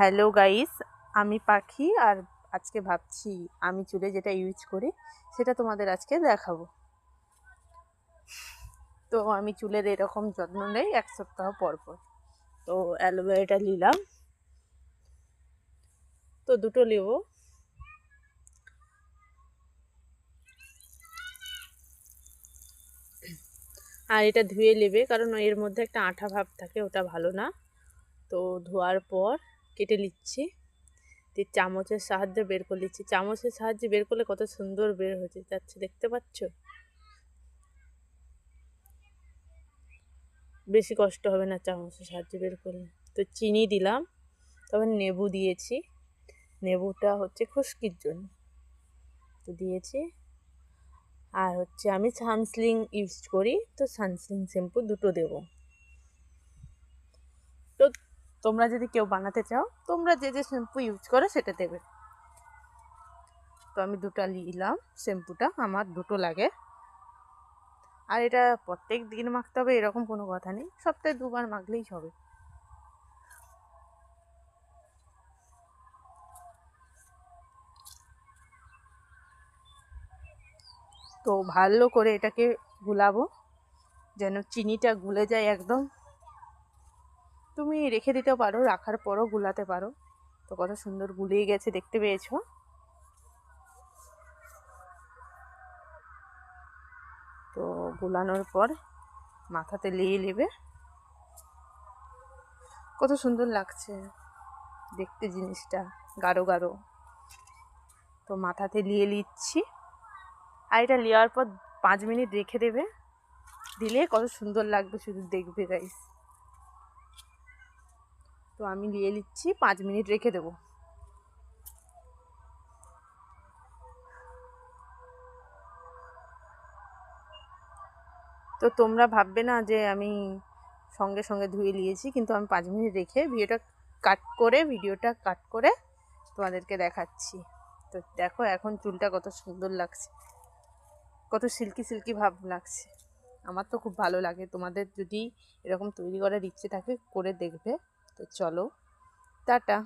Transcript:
Hello guys, আমি পাখি আর আজকে ভাবছি আমি চুলে যেটা ইউজ করি সেটা তোমাদের আজকে দেখাবো। তো আমি চুলের এরকম যত্ন নেই 1 সপ্তাহ পর পর। তো অ্যালোভেরাটা নিলাম, তো দুটো নেবো। আর এটা ধুয়ে নেবে, কারণ এর মধ্যে একটা আঠা ভাব থাকে, ওটা ভালো না। তো ধোয়ার পর কেটে নিচ্ছি, দিয়ে চামচের সাহায্যে বের করে নিচ্ছি। চামচের সাহায্যে বের করলে কত সুন্দর বের হয়ে যাচ্ছে, দেখতে পাচ্ছ? বেশি কষ্ট হবে না চামচের সাহায্যে বের করলে। তো চিনি দিলাম, তবে নেবু দিয়েছি, নেবুটা হচ্ছে খুশকির জন্য, তো দিয়েছি। আর হচ্ছে আমি সানসিল্ক ইউজ করি, তো সানসিল্ক শ্যাম্পু দুটো দেব। তো তোমরা যদি কেউ বানাতে চাও, তোমরা যে যে শ্যাম্পু ইউজ করো সেটা দেবে। তো আমি দুটো নিলাম, শ্যাম্পুটা আমার দুটো লাগে। আর এটা প্রত্যেক দিন মাখতে হবে এরকম কোনো কথা নেই, সপ্তাহে 2বার মাখলেই হবে। তো ভালো করে এটাকে গুলাবো, যেন চিনিটা গুলে যায় একদম। তুমি রেখে দিতে পারো, রাখার পরও গুলাতে পারো। তো কত সুন্দর গুলিয়ে গেছে, দেখতে পেয়েছো? তো গুলানোর পর মাথাতে লিয়ে নেবে, কত সুন্দর লাগছে দেখতে জিনিসটা, গাঢ় গাঢ়। তো মাথাতে লিয়ে নিচ্ছি, আর এটা নেওয়ার পর 5 মিনিট রেখে দেবে, দিলে কত সুন্দর লাগবে শুধু দেখবে গাইস। তো আমি নিয়ে নিচ্ছি, 5 মিনিট রেখে দেবো। তো তোমরা ভাববে না যে আমি সঙ্গে সঙ্গে ধুয়ে নিয়েছি, কিন্তু আমি 5 মিনিট রেখে ভিডিওটা কাট করে তোমাদেরকে দেখাচ্ছি। তো দেখো এখন চুলটা কত সুন্দর লাগছে, কত সিল্কি সিল্কি ভাব লাগছে। আমার তো খুব ভালো লাগে। তোমাদের যদি এরকম তৈরি করার ইচ্ছে থাকে, করে দেখবে। তো চলো, টাটা।